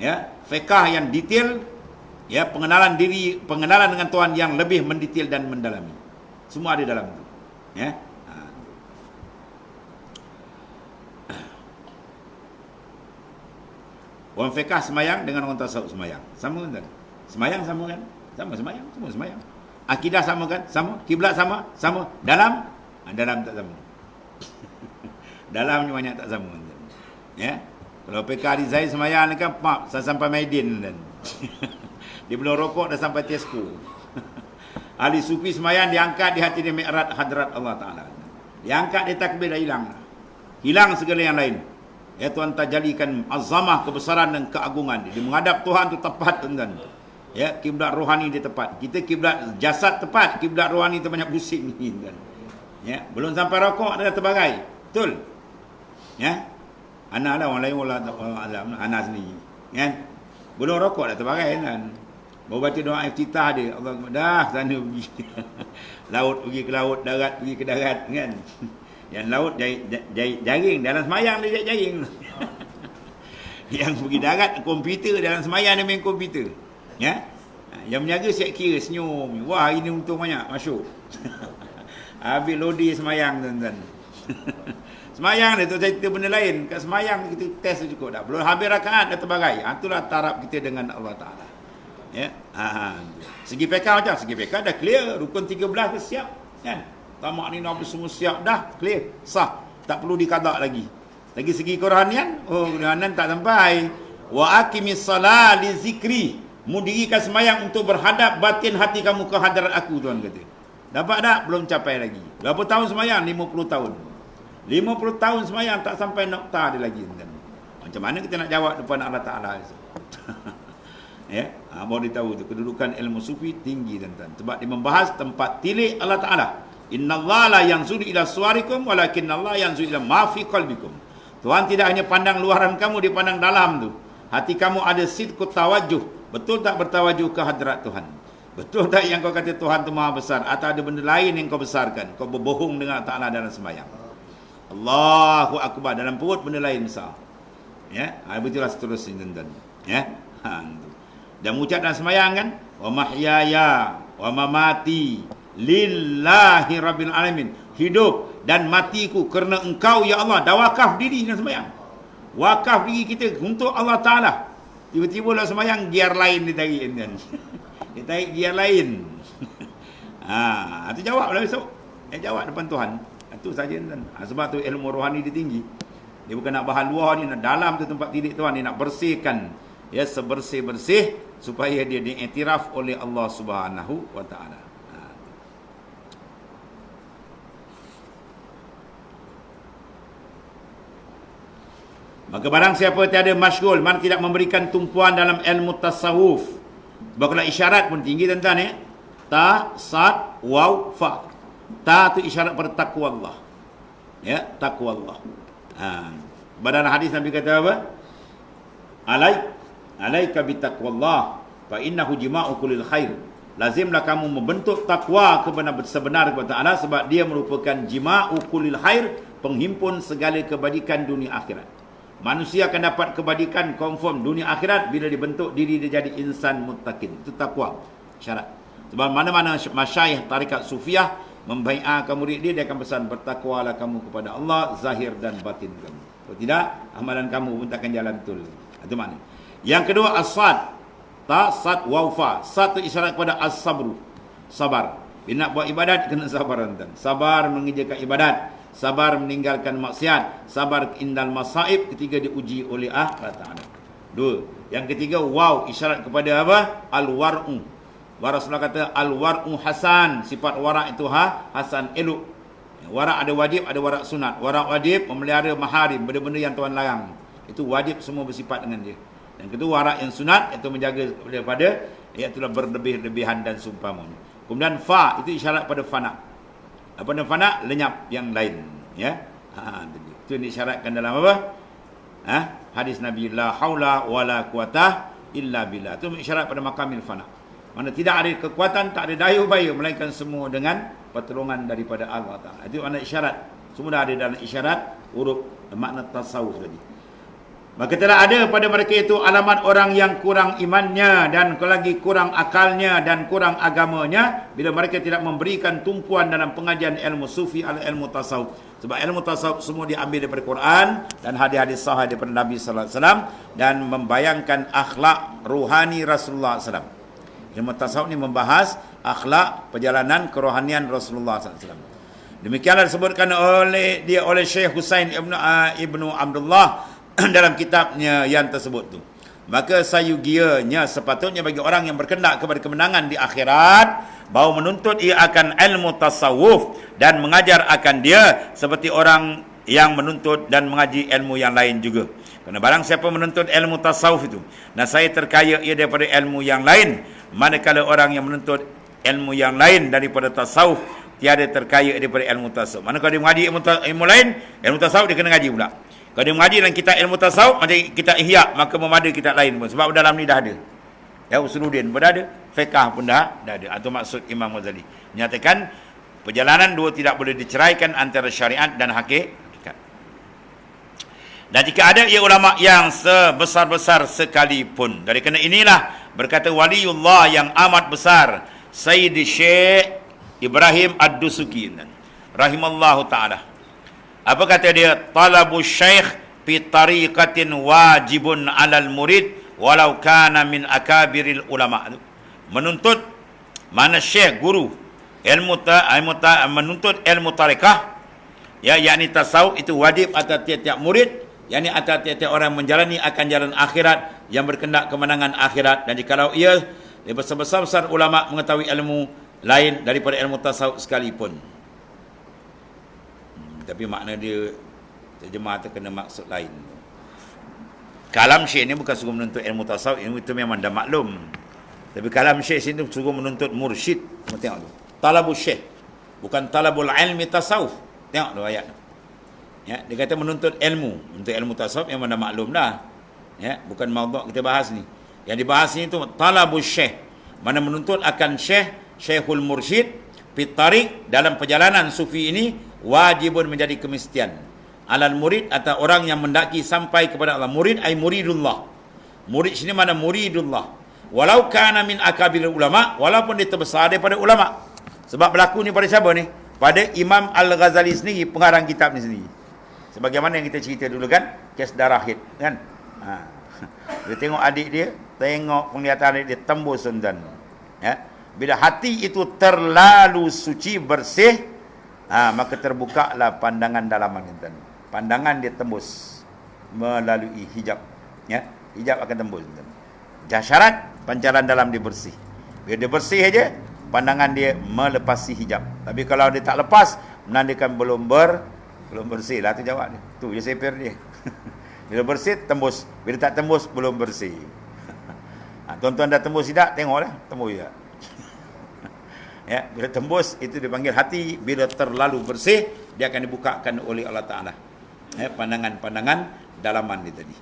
Ya, fiqh yang detail, ya, pengenalan diri, pengenalan dengan Tuhan yang lebih mendetail dan mendalami. Semua ada dalam tu. Ya. Orang fiqh semayang dengan orang tasawuf semayang. Sama kan? Semayang sama kan? Sama semayang, semua semayang. Akidah sama kan? Sama. Kiblat sama? Sama. Dalam? Dalam tak sama. Dalamnya banyak tak sama. Ya. Kalau PK di Zaid semayang ni kan sampai Maidin kan. Dia belum rokok dah sampai Tesco. Ahli sufi semayang diangkat di hati dia mi'raj hadrat Allah Ta'ala. Diangkat dia takbir dah hilang. Hilang segala yang lain. Ya, Tuhan tajalikan azamah, kebesaran dan keagungan dia. Dia menghadap Tuhan tu tepat tuan. Ya, kiblat rohani dia tepat. Kita kiblat jasad tepat, kiblat rohani tu banyak pusing ni tuan. Ya, belum sampai rokok dah terbagai. Betul? Ya. Anak lah orang lain Allah alam, anak sendiri. Kan? Belum rokok dah terbagai kan. Baru baca doa iftitah dia, Allah dah sana pergi. Laut pergi ke laut, darat pergi ke darat kan. Yang laut jaring, dalam semayang dia jaring. Yang pergi darat komputer, dalam semayang dia main komputer. Ya. Yang menjaga siap kira senyum. Wah, hari ni untung banyak masuk. Habis lodi semayang tuan-tuan. Semayang dia tu cerita benda lain. Kat semayang kita test tu cukup dah. Belum habis rakaat dah terbagai. Itulah taraf kita dengan Allah Ta'ala. Ya. Segi fiqh macam segi fiqh dah clear, rukun 13 dah siap kan. Tamak ni nak semua siap dah, clear, sah. Tak perlu dikadak lagi. Lagi segi kerohanian, kerohanian tak sampai. Wa aqimis salat li zikri. Mudirikan semayang untuk berhadap batin hati kamu ke hadarat aku, Tuhan kata. Dapat tak? Belum capai lagi. Berapa tahun semayang? 50 tahun. 50 tahun semayang tak sampai nokta dia lagi. Macam mana kita nak jawab depan Allah Ta'ala? Ya, baru dia tahu tu kedudukan ilmu sufi tinggi tuan-tuan. Sebab dia membahas tempat tilik Allah Ta'ala. Innallaha la yanzuru ila suwarikum walakinnallaha yanzuru ila ma fi qalbikum. Tuhan tidak hanya pandang luaran kamu, dia pandang dalam tu. Hati kamu ada sidqut tawajjuh. Betul tak bertawajuh ke hadrat Tuhan? Betul tak yang kau kata Tuhan tu maha besar? Atau ada benda lain yang kau besarkan? Kau berbohong dengan Allah Ta'ala dalam sembahyang. Allahu Akbar, dalam perut benda lain besar. Ya, begitulah seterusnya tuan-tuan. Ya. Dan mengucap dalam sembahyang kan, wa mahyaya wa mamati lillahi rabbil alamin. Hidup dan matiku kerana engkau ya Allah. Dah wakaf diri dalam sembahyang. Wakaf diri kita untuk Allah Ta'ala. Tiba-tiba dalam sembahyang gear lain ditarik kan. Dia tarik dia lain. Itu jawablah besok. Jawab depan Tuhan. Itu saja tuan. Sebab tu ilmu rohani dia tinggi. Dia bukan nak bahan luar, dia nak dalam tu tempat tidik Tuhan, dia nak bersihkan ya sebersih-bersih supaya dia diiktiraf oleh Allah Subhanahu wa taala. Maka barang siapa tiada masyghul, man tidak memberikan tumpuan dalam ilmu tasawuf. Sebab isyarat pun tinggi tuan-tuan ya. Ta, sad, waw, fa. Ta tu isyarat pada takwa Allah. Ya, takwa Allah. Dalam hadis Nabi kata apa? Alaika bitaqwallah fa innahu jima'u kulil khair. Lazimlah kamu membentuk takwa sebenar kepada Allah sebab dia merupakan jima'u kulil khair, penghimpun segala kebaikan dunia akhirat. Manusia akan dapat kebaikan confirm dunia akhirat bila dibentuk diri dia jadi insan muttaqin. Itu takwa syarat. Sebab mana-mana masyayikh tarikat sufiah membai'ahkan murid dia akan pesan bertakwalah kamu kepada Allah zahir dan batin kamu. Kalau tidak, amalan kamu pun takkan jalan betul. Itu makna. Yang kedua as-sad. Ta, sad, waw, fa. Sad itu isyarat kepada as-sabru. Sabar. Bila nak buat ibadat kena sabar tuan. Sabar mengerjakan ibadat. Sabar meninggalkan maksiat. Sabar indal masaib ketika diuji oleh Allah Ta'ala. Dua. Yang ketiga, waw. Isyarat kepada apa? Al-war'u. Rasulullah kata, al-war'u hasan. Sifat warak itu hasan, elok. Warak ada wajib, ada warak sunat. Warak wajib, memelihara maharim, benda-benda yang Tuhan larang. Itu wajib semua bersifat dengan dia. Yang kedua, warak yang sunat, itu menjaga daripada, iaitu berlebih-lebihan dan sumpamanya. Kemudian, fa, itu isyarat pada fana. Apa nama fana? Lenyap yang lain. Ya, itu disyaratkan dalam apa? Hadis Nabi, la haula wa la quwata illa billah. Itu isyarat pada makamil fana. Mana tidak ada kekuatan, tak ada daya upaya, melainkan semua dengan pertolongan daripada Allah Ta'ala. Itu makna isyarat. Semua dah ada dalam isyarat huruf makna tasawuf tadi. Maka telah ada pada mereka itu alamat orang yang kurang imannya dan lagi kurang akalnya dan kurang agamanya bila mereka tidak memberikan tumpuan dalam pengajian ilmu sufi atau ilmu tasawuf. Sebab ilmu tasawuf semua diambil daripada Quran dan hadis-hadis sahih daripada Nabi sallallahu alaihi wasallam dan membayangkan akhlak ruhani Rasulullah sallallahu alaihi wasallam. Ilmu tasawuf ni membahas akhlak perjalanan kerohanian Rasulullah sallallahu alaihi wasallam. Demikianlah disebutkan oleh Syekh Husain Ibnu Abdullah dalam kitabnya yang tersebut tu. Maka sayugianya sepatutnya bagi orang yang berkendak kepada kemenangan di akhirat bahawa menuntut ia akan ilmu tasawuf dan mengajar akan dia seperti orang yang menuntut dan mengaji ilmu yang lain juga. Kerana barang siapa menuntut ilmu tasawuf itu, nah saya terkaya ia daripada ilmu yang lain, manakala orang yang menuntut ilmu yang lain daripada tasawuf tiada terkaya daripada ilmu tasawuf. Mana kalau dia mengaji ilmu lain, ilmu tasawuf dia kena ngaji pula. Kalau dia mengaji dalam kitab ilmu tasawuf, macam kitab ihya, maka memada kitab lain pun. Sebab dalam ni dah ada. Ya, Usuluddin pun dah ada. Fiqah pun dah ada. Atau maksud Imam Ghazali. Menyatakan, perjalanan dua tidak boleh diceraikan antara syariat dan hakikat. Dan jika ada ia ulama yang sebesar-besar sekalipun. Dari kerana inilah, berkata waliullah yang amat besar, Sayyidi Syekh Ibrahim Ad-Dusuki. Rahimallahu ta'ala. Apa kata dia? Talabu syekh fi tariqatin wajibun alal murid walau kana min akabiril ulama. Menuntut mana syekh guru menuntut ilmu tariqah ya, yakni tasawuf itu wajib atas tiap-tiap murid, yakni atas tiap-tiap orang menjalani akan jalan akhirat yang berkendak kemenangan akhirat. Dan jikalau ia besar-besar ulama mengetahui ilmu lain daripada ilmu tasawuf sekalipun. Tapi makna dia terjemah tu kena maksud lain. Kalam syekh ni bukan suruh menuntut ilmu tasawuf, ilmu itu memang dah maklum. Tapi kalam syekh sini suruh menuntut mursyid. Tengok tu. Talabul syekh. Bukan talabul ilmi tasawuf. Tengok tu ayat tu. Ya, dia kata menuntut ilmu. Menuntut ilmu tasawuf memang dah maklum dah. Ya, bukan maudhu' kita bahas ni. Yang dibahas ni tu talabul syekh. Mana menuntut akan syekhul mursyid fi tariq dalam perjalanan sufi ini wajibun menjadi kemestian alal murid atau orang yang mendaki sampai kepada Allah. Murid ay muridullah. Murid sini mana muridullah. Walau kana min akabir ulama, walaupun dia terbesar daripada ulama. Sebab berlaku ni pada siapa ni? Pada Imam Al-Ghazali sendiri, pengarang kitab ni sendiri. Sebagaimana yang kita cerita dulu kan, kes Darahid kan. Dia tengok adik dia, tengok penglihatan adik dia tembus sundan. Ya. Bila hati itu terlalu suci, bersih, maka terbukalah pandangan dalaman itu. Pandangan dia tembus melalui hijab. Ya. Hijab akan tembus. Syarat pancaran dalam dia bersih. Bila dia bersih aja, pandangan dia melepasi hijab. Tapi kalau dia tak lepas, menandakan belum bersih lah, tu jawab dia. Tu je sepir dia. Bila bersih, tembus. Bila tak tembus, belum bersih. Tuan-tuan dah tembus tidak? Tengoklah, tembus juga. Ya, bila tembus, itu dipanggil hati. Bila terlalu bersih, dia akan dibukakan oleh Allah Ta'ala. Ya, pandangan-pandangan dalaman dia tadi.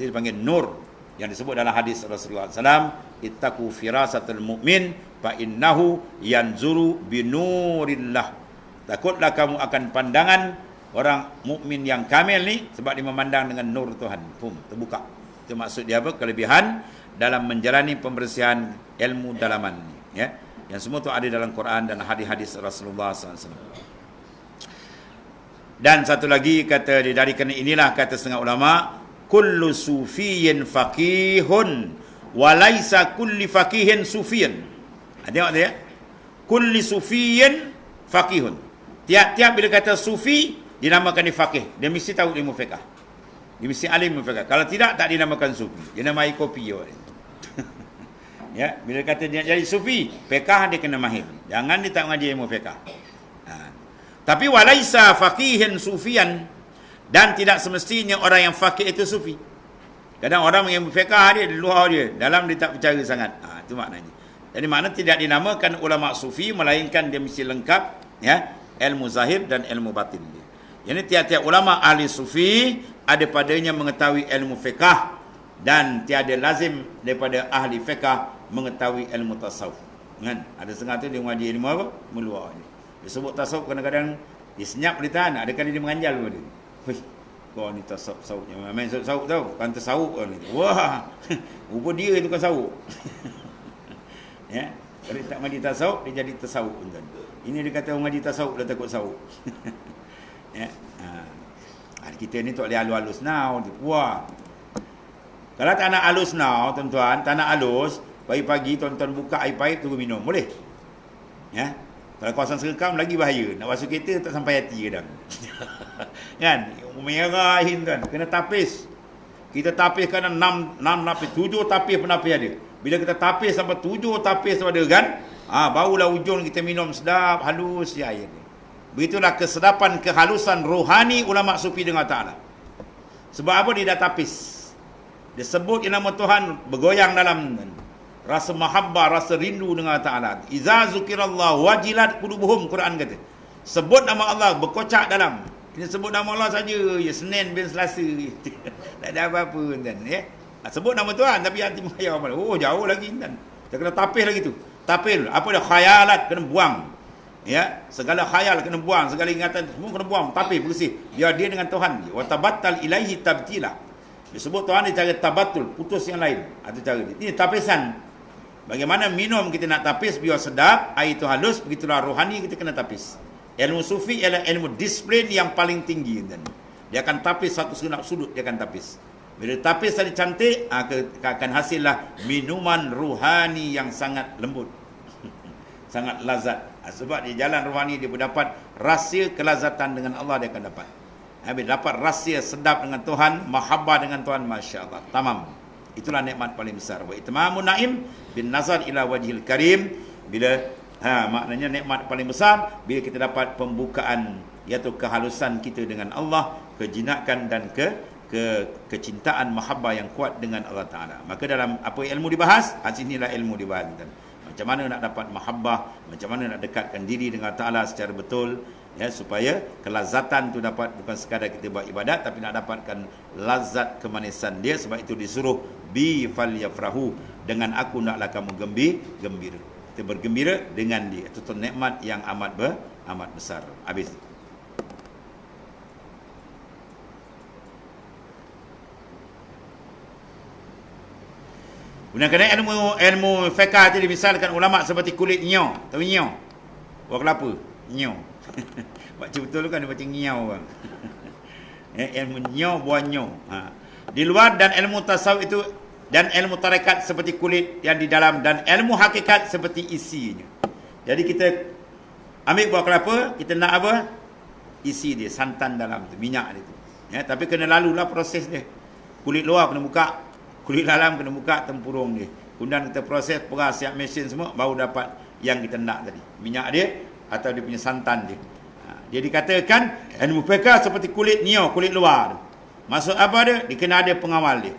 Dia dipanggil nur. Yang disebut dalam hadis Rasulullah SAW, ittaqu firasatul mu'min fa innahu yanzuru binurillah. Takutlah kamu akan pandangan orang mukmin yang kamil ni, sebab dia memandang dengan nur Tuhan. Terbuka. Itu maksud dia apa? Kelebihan dalam menjalani pembersihan ilmu dalaman ni. Ya. Yang semua itu ada dalam Quran dan hadis-hadis Rasulullah SAW. Dan satu lagi kata dari kena inilah kata setengah ulama, kullu sufiyin faqihun walaisa kulli faqihin sufiyin. Tengok dia. Kulli sufiyin faqihun. Tiap-tiap bila kata sufi, dinamakan dia faqih. Dia mesti tahu ilmu fiqh. Dia mesti alim ilmu fiqh. Kalau tidak, tak dinamakan sufi. Dia namai kopi. Ya, bila kata dia jadi sufi, fiqh dia kena mahir. Jangan dia tak mengaji ilmu fiqh. Tapi walaisa faqihin sufian, dan tidak semestinya orang yang faqih itu sufi. Kadang orang yang fiqh dia di luar dia, dalam dia tak percaya sangat. Itu maknanya. Jadi makna tidak dinamakan ulama sufi, melainkan dia mesti lengkap ya, ilmu zahir dan ilmu batin dia. Jadi tiap-tiap ulama ahli sufi ada padanya mengetahui ilmu fiqh, dan tiada lazim daripada ahli fiqh mengetahui ilmu tasawuf. Kan? Ada setengah tu dia mengaji ilmu apa? Meluar ni. Dia sebut tasawuf kadang-kadang dia senyap dia tahan, ada kali dia menganjal pun dia. Wih, kau ni tasawuf-tasawufnya. Main tasawuf tau, bukan tasawuf kau ni. Wah, rupa dia itu kan tasawuf. Ya, kalau dia tak mengaji tasawuf, dia jadi tasawuf pun kan. Ini dia kata mengaji tasawuf dah takut sawuf. Ya. Kita ni tak boleh halus-halus now. Wah. Kalau tak nak halus now, tuan-tuan, tak nak halus, pagi-pagi tuan-tuan buka air paip tunggu minum, boleh? Ya. Kalau kawasan serekam lagi bahaya. Nak basuh kereta tak sampai hati kadang. Kan? Merah tuan, kena tapis. Kita tapis kan 6 lapis, 7 tapis penapis ada. Bila kita tapis sampai 7 tapis ada kan, barulah ujung kita minum sedap, halus je air ni. Begitulah kesedapan, kehalusan rohani ulama sufi dengan Ta'ala. Sebab apa dia dah tapis? Dia sebut nama Tuhan bergoyang dalam rasa mahabbah, rasa rindu dengan Ta'ala. Iza zukirallah wajilat qulubuhum, Quran kata. Sebut nama Allah berkocak dalam. Kita sebut nama Allah saja, ya Senin bin Selasa. Tak ada apa-apa kan, ya. Sebut nama Tuhan tapi hati menghayal. Oh, jauh lagi kan. Kita kena tapis lagi tu. Tapis. Apa dia? Khayalat kena buang. Ya, segala khayal kena buang, segala ingatan semua kena buang, tapis bersih. Biar dia dengan Tuhan dia. Wa tabattal ilaihi tabtila. Disebut Tuhan dia cara tabatul, putus yang lain. Itu cara dia. Ini tapisan. Bagaimana minum kita nak tapis biar sedap, air itu halus, begitulah rohani kita kena tapis. Ilmu sufi ialah ilmu disiplin yang paling tinggi. Dia akan tapis satu segenap sudut, dia akan tapis. Bila tapis tadi cantik, akan hasillah minuman rohani yang sangat lembut. Sangat lazat. Sebab di jalan rohani dia berdapat rahsia kelazatan dengan Allah, dia akan dapat. Habis dapat rahsia sedap dengan Tuhan, mahabbah dengan Tuhan, Masya Allah. Tamam. Itulah nikmat paling besar. Wa itmamun naim bin nazar ila wajhil karim. Bila maknanya nikmat paling besar bila kita dapat pembukaan, iaitu kehalusan kita dengan Allah, kejinakan dan kecintaan mahabbah yang kuat dengan Allah Ta'ala. Maka dalam apa ilmu dibahas, sinilah ilmu dibahas. Macam mana nak dapat mahabbah, macam mana nak dekatkan diri dengan Ta'ala secara betul, ya, supaya kelazatan itu dapat bukan sekadar kita buat ibadat, tapi nak dapatkan lazat kemanisan dia. Sebab itu disuruh bi falyafrahu, dengan aku naklah kamu gembira. Kita bergembira dengan dia. Itu nikmat yang amat besar. Habis. Gunakan ilmu fiqh tadi, misalkan ulama seperti kulit nyo, tahu nyo? Buah kelapa, nyo. Baca betul kan dia baca nyo bang. Ilmu nyo, buah nyo. Di luar dan ilmu tasawuf itu dan ilmu tarekat seperti kulit yang di dalam, dan ilmu hakikat seperti isinya. Jadi kita ambil buah kelapa, kita nak apa? Isi dia, santan dalam tu, minyak dia tu. Ya, tapi kena lalulah proses dia. Kulit luar kena buka, kulit dalam kena buka tempurung dia. Kemudian kita proses, peras, siap mesin semua, baru dapat yang kita nak tadi. Minyak dia atau dia punya santan dia. Dia dikatakan ilmu fiqh seperti kulit nio, kulit luar tu. Maksud apa dia? Dia kena ada pengawal dia.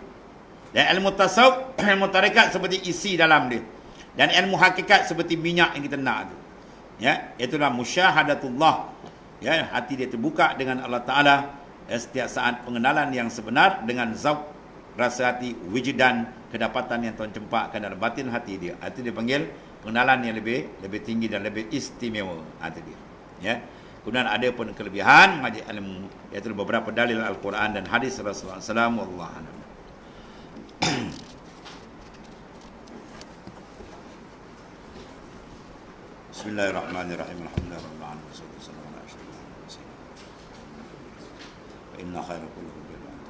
Dan ilmu tasawuf, ilmu tarekat seperti isi dalam dia. Dan ilmu hakikat seperti minyak yang kita nak tu. Ya, itulah musyahadatullah. Ya, hati dia terbuka dengan Allah Taala. Setiap saat pengenalan yang sebenar dengan zauq, rasa hati, wujdan, kedapatan yang Tuhan cempakkan dalam batin hati dia. Itu dia panggil pengenalan yang lebih tinggi dan lebih istimewa. Itu dia. Ya. Kemudian ada pun kelebihan majlis ilmu, iaitu beberapa dalil Al-Quran dan hadis Rasulullah sallallahu alaihi wasallam. Bismillahirrahmanirrahim. Alhamdulillahirabbil alamin. Wassallallahu ala sayyidina wa inna khairal qulubi alhamdulillah.